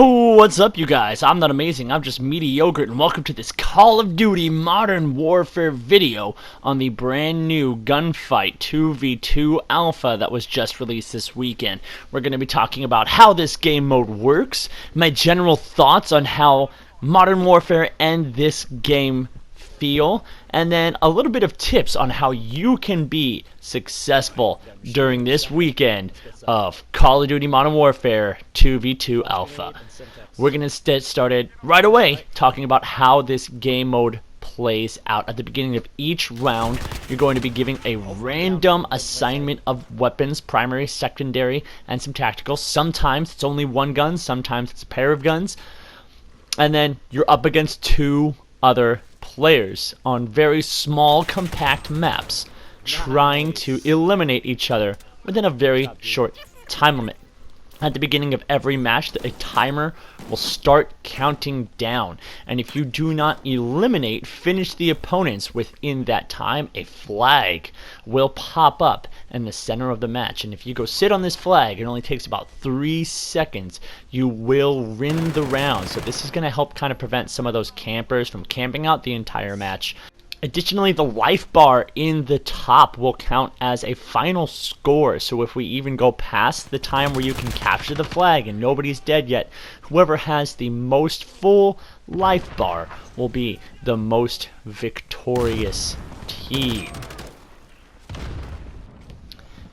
Oh, what's up, you guys? I'm not amazing, I'm just mediocre, and welcome to this Call of Duty Modern Warfare video on the brand new Gunfight 2v2 Alpha that was just released this weekend. We're going to be talking about how this game mode works, my general thoughts on how Modern Warfare and this game feel, and then a little bit of tips on how you can be successful during this weekend of Call of Duty Modern Warfare 2v2 Alpha. We're going to get started right away talking about how this game mode plays out. At the beginning of each round, you're going to be giving a random assignment of weapons, primary, secondary, and some tactical. Sometimes it's only one gun, sometimes it's a pair of guns, and then you're up against two other players on very small, compact maps, trying to eliminate each other within a very short time limit. At the beginning of every match, a timer will start counting down, and if you do not finish the opponents within that time, a flag will pop up in the center of the match, and if you go sit on this flag, it only takes about 3 seconds, you will win the round. So this is going to help kind of prevent some of those campers from camping out the entire match. Additionally, the life bar in the top will count as a final score, so if we even go past the time where you can capture the flag and nobody's dead yet, whoever has the most full life bar will be the most victorious team.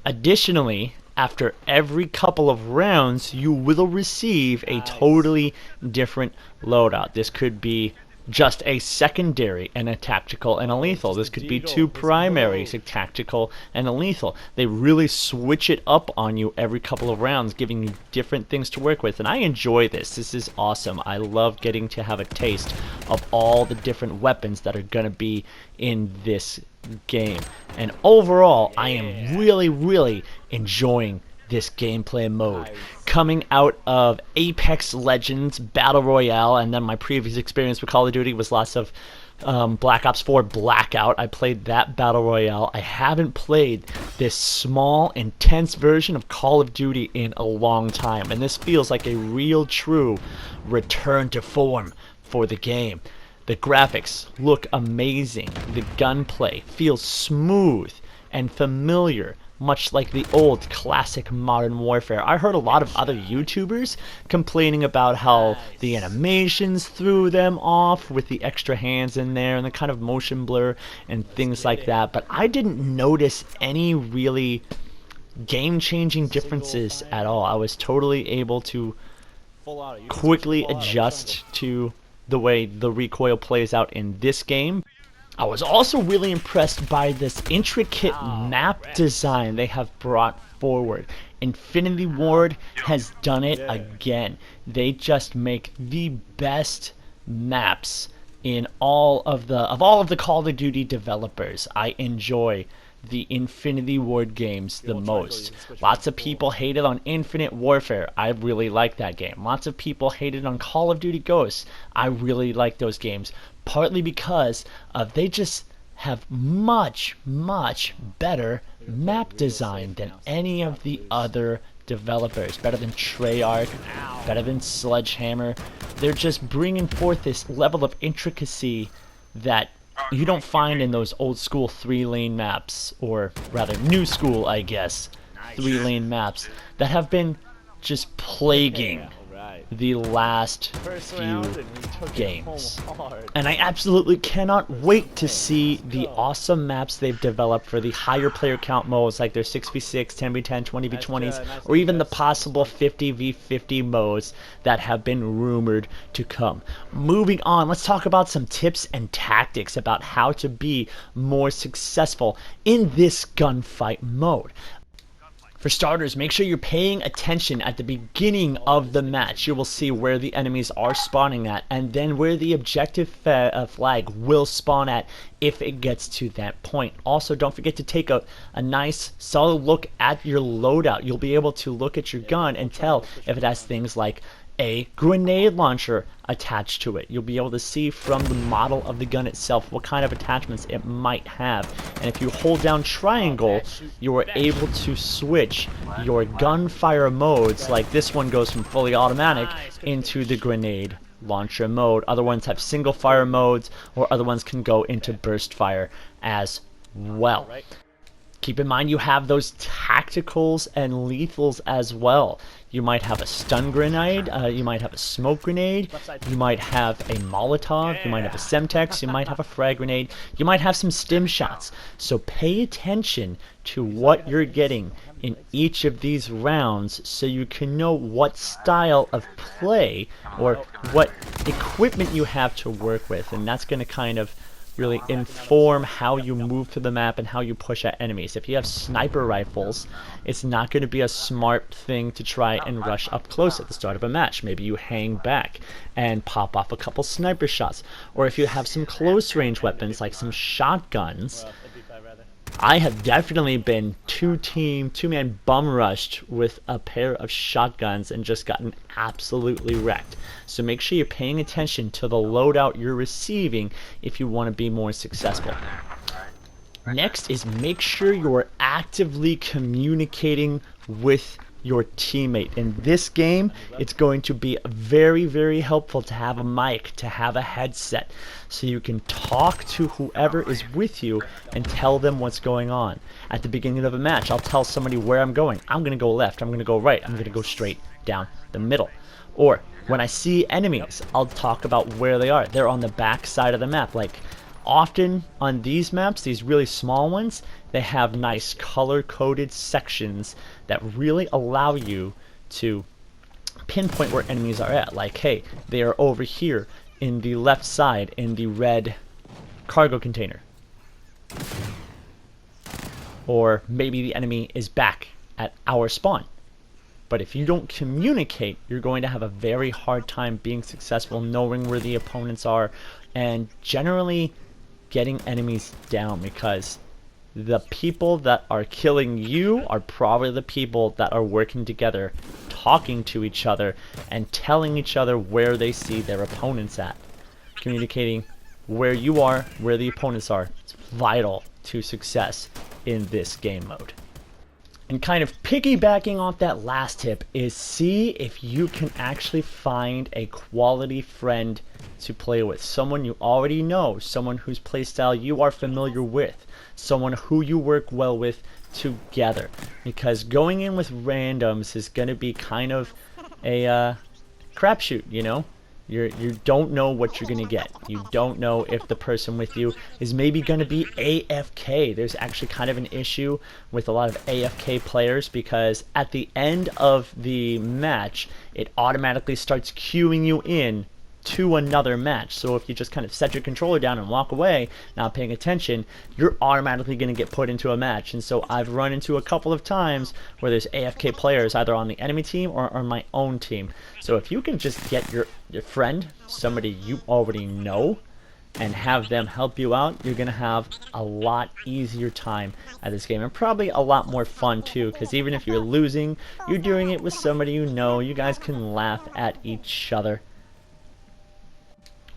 Additionally, after every couple of rounds, you will receive a totally different loadout. This could be just a secondary and a tactical and a lethal. This could be two primaries, a tactical and a lethal. They really switch it up on you every couple of rounds, giving you different things to work with, and I enjoy this. This is awesome. I love getting to have a taste of all the different weapons that are gonna be in this game, and overall I am really enjoying this gameplay mode. Coming out of Apex Legends Battle Royale, and then my previous experience with Call of Duty was lots of Black Ops 4 Blackout. I played that Battle Royale. I haven't played this small, intense version of Call of Duty in a long time, and this feels like a real, true return to form for the game. The graphics look amazing. The gunplay feels smooth and familiar, much like the old classic Modern Warfare. I heard a lot of other YouTubers complaining about how the animations threw them off with the extra hands in there and the kind of motion blur and things like that, but I didn't notice any really game-changing differences at all. I was totally able to quickly adjust to the way the recoil plays out in this game. I was also really impressed by this intricate map design they have brought forward. Infinity Ward has done it again. They just make the best maps in all of the Call of Duty developers. I enjoy the Infinity Ward games the most. Lots of people hated on Infinite Warfare. I really like that game. Lots of people hated on Call of Duty Ghosts. I really like those games, partly because they just have much better map design than any of the other developers. Better than Treyarch, better than Sledgehammer. They're just bringing forth this level of intricacy that you don't find in those old school 3-lane maps, or rather new school, I guess, 3-lane maps that have been just plaguing the last few games. And I absolutely cannot wait to see the awesome maps they've developed for the higher player count modes, like their 6v6, 10v10, 20v20s, or even the possible 50v50 modes that have been rumored to come. Moving on, let's talk about some tips and tactics about how to be more successful in this gunfight mode. For starters, make sure you're paying attention at the beginning of the match. You will see where the enemies are spawning at, and then where the objective flag will spawn at if it gets to that point. Also, don't forget to take a nice solid look at your loadout. You'll be able to look at your gun and tell if it has things like a grenade launcher attached to it. You'll be able to see from the model of the gun itself what kind of attachments it might have. And if you hold down triangle, you are able to switch your gunfire modes, like this one goes from fully automatic into the grenade launcher mode. Other ones have single fire modes, or other ones can go into burst fire as well. Keep in mind you have those tacticals and lethals as well. You might have a stun grenade, you might have a smoke grenade, you might have a Molotov, you might have a Semtex, you might have a frag grenade, you might have some stim shots. So pay attention to what you're getting in each of these rounds so you can know what style of play or what equipment you have to work with, and that's going to kind of really inform how you move through the map and how you push at enemies. If you have sniper rifles, it's not going to be a smart thing to try and rush up close at the start of a match. Maybe you hang back and pop off a couple sniper shots. Or if you have some close range weapons like some shotguns, I have definitely been two-man bum rushed with a pair of shotguns and just gotten absolutely wrecked. So make sure you're paying attention to the loadout you're receiving if you want to be more successful. Next is make sure you're actively communicating with your teammate. In this game, it's going to be very, very helpful to have a mic, to have a headset, so you can talk to whoever is with you and tell them what's going on. At the beginning of a match, I'll tell somebody where I'm going. I'm going to go left, I'm going to go right, I'm going to go straight down the middle. Or when I see enemies, I'll talk about where they are. They're on the back side of the map. Like, often on these maps, these really small ones, they have nice color-coded sections that really allow you to pinpoint where enemies are at. Like, hey, they are over here in the left side in the red cargo container. Or maybe the enemy is back at our spawn. But if you don't communicate, you're going to have a very hard time being successful, knowing where the opponents are, and generally getting enemies down, because the people that are killing you are probably the people that are working together, talking to each other, and telling each other where they see their opponents at. Communicating where you are, where the opponents are, it's vital to success in this game mode. And kind of piggybacking off that last tip is see if you can actually find a quality friend to play with. Someone you already know, someone whose playstyle you are familiar with, someone who you work well with together. Because going in with randoms is going to be kind of a crapshoot, you know? You don't know what you're going to get. You don't know if the person with you is maybe going to be AFK. There's actually kind of an issue with a lot of AFK players, because at the end of the match, it automatically starts queuing you in to another match. So if you just kind of set your controller down and walk away, not paying attention, you're automatically going to get put into a match. And so I've run into a couple of times where there's AFK players either on the enemy team or on my own team. So if you can just get your friend, somebody you already know, and have them help you out, you're going to have a lot easier time at this game, and probably a lot more fun too, because even if you're losing, you're doing it with somebody you know. You guys can laugh at each other.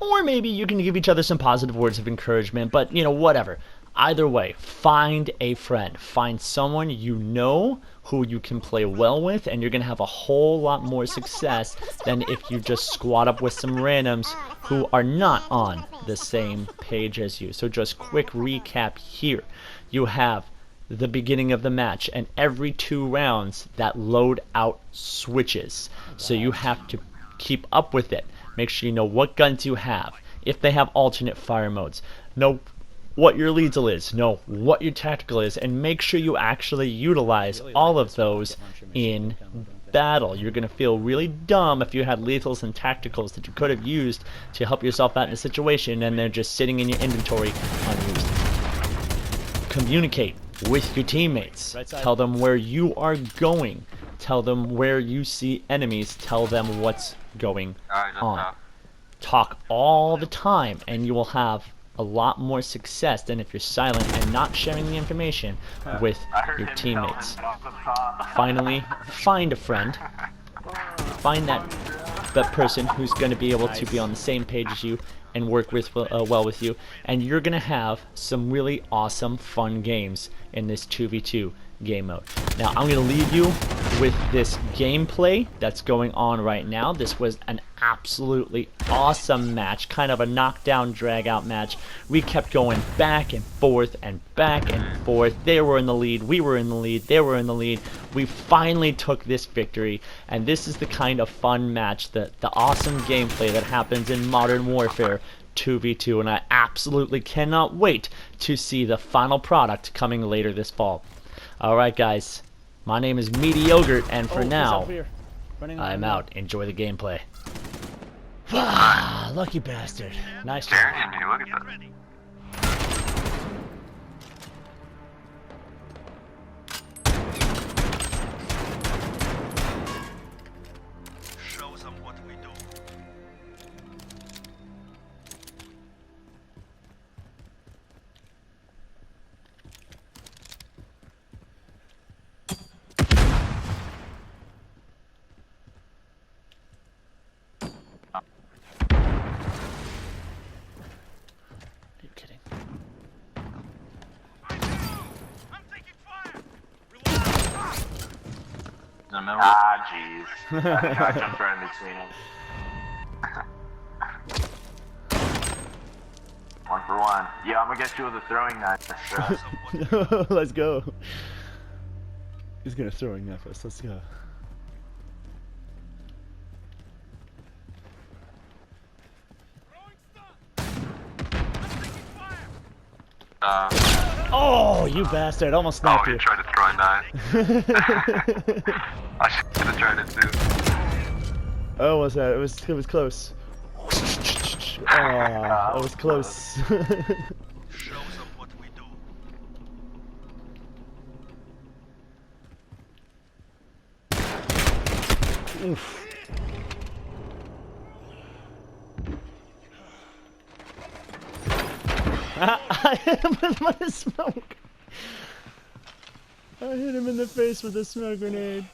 Or maybe you can give each other some positive words of encouragement, but, you know, whatever. Either way, find a friend. Find someone you know who you can play well with, and you're going to have a whole lot more success than if you just squat up with some randoms who are not on the same page as you. So just quick recap here. You have the beginning of the match, and every 2 rounds that loadout switches. So you have to keep up with it. Make sure you know what guns you have, if they have alternate fire modes, know what your lethal is, know what your tactical is, and make sure you actually utilize all of those in battle. You're going to feel really dumb if you had lethals and tacticals that you could have used to help yourself out in a situation and they're just sitting in your inventory unused. Communicate with your teammates. Tell them where you are going. Tell them where you see enemies. Tell them what's going on. Talk all the time, and you will have a lot more success than if you're silent and not sharing the information with your teammates. Finally, find a friend. Find that person who's going to be able to be on the same page as you and work with well with you, and you're going to have some really awesome, fun games in this 2v2 game mode. Now, I'm going to leave you with this gameplay that's going on right now. This was an absolutely awesome match, kind of a knockdown, drag-out match. We kept going back and forth and back and forth. They were in the lead, we were in the lead, they were in the lead. We finally took this victory, and this is the kind of fun match, the awesome gameplay that happens in Modern Warfare 2v2, and I absolutely cannot wait to see the final product coming later this fall. Alright guys, my name is Mediocre, and for now, I'm out. Enjoy the gameplay. Ah, lucky bastard. Nice job. Look at that. Show them what we do. Are you kidding? Ah, jeez. I jumped right in between them. 1 for 1. Yeah, I'm gonna get you with a throwing knife. Let's go. He's gonna throwing knife us. Let's go. Oh, you bastard! Almost sniped you. You tried to throw a knife. I should have tried it too. Oh, what was that? It was close. Oh, it was close. Show them what we do. Oof. I hit him with my smoke. I hit him in the face with a smoke grenade.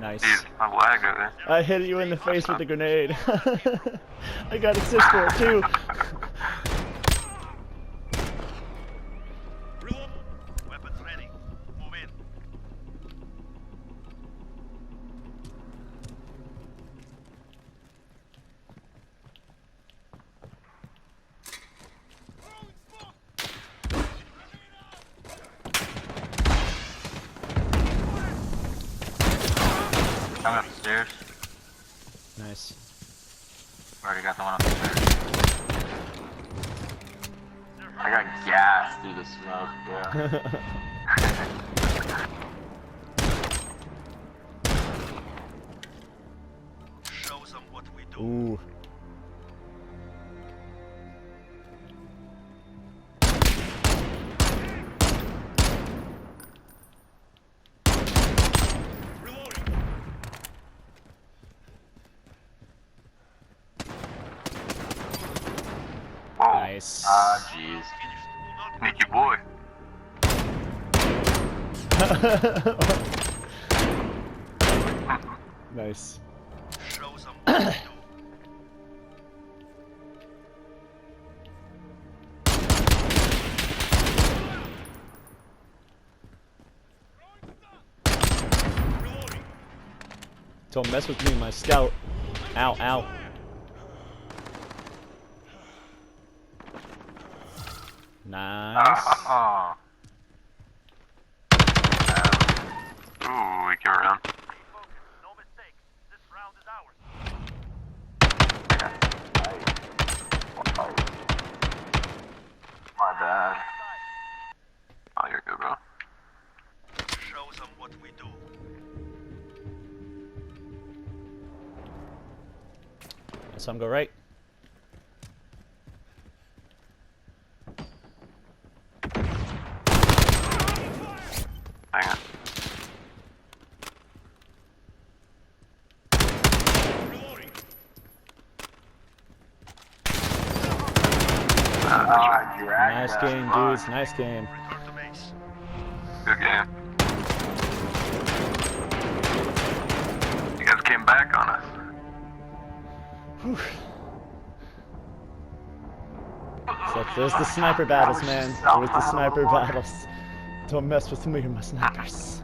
Nice. Jeez, I lagged over there. I hit you in the face with the grenade. I got assist for it too. Reload. Weapons ready. Move in. I'm upstairs. Nice. Already got the one upstairs. I got gas through the smoke, yeah. Show them what we do. Ooh. Whoa. Nice. Ah, jeez. Sneaky boy. Nice. Show them what we do. Don't mess with me, my scout. Ow, ow. Nice. Ooh, we get around. No mistakes. This round is ours. My bad. Oh, you're good, bro. Show them what we do. Some go right. Nice game, dudes. Nice game. Return to base. Good game. You guys came back on us. Whew. So there's the sniper battles, man. There's the sniper battles. Don't mess with me or my snipers.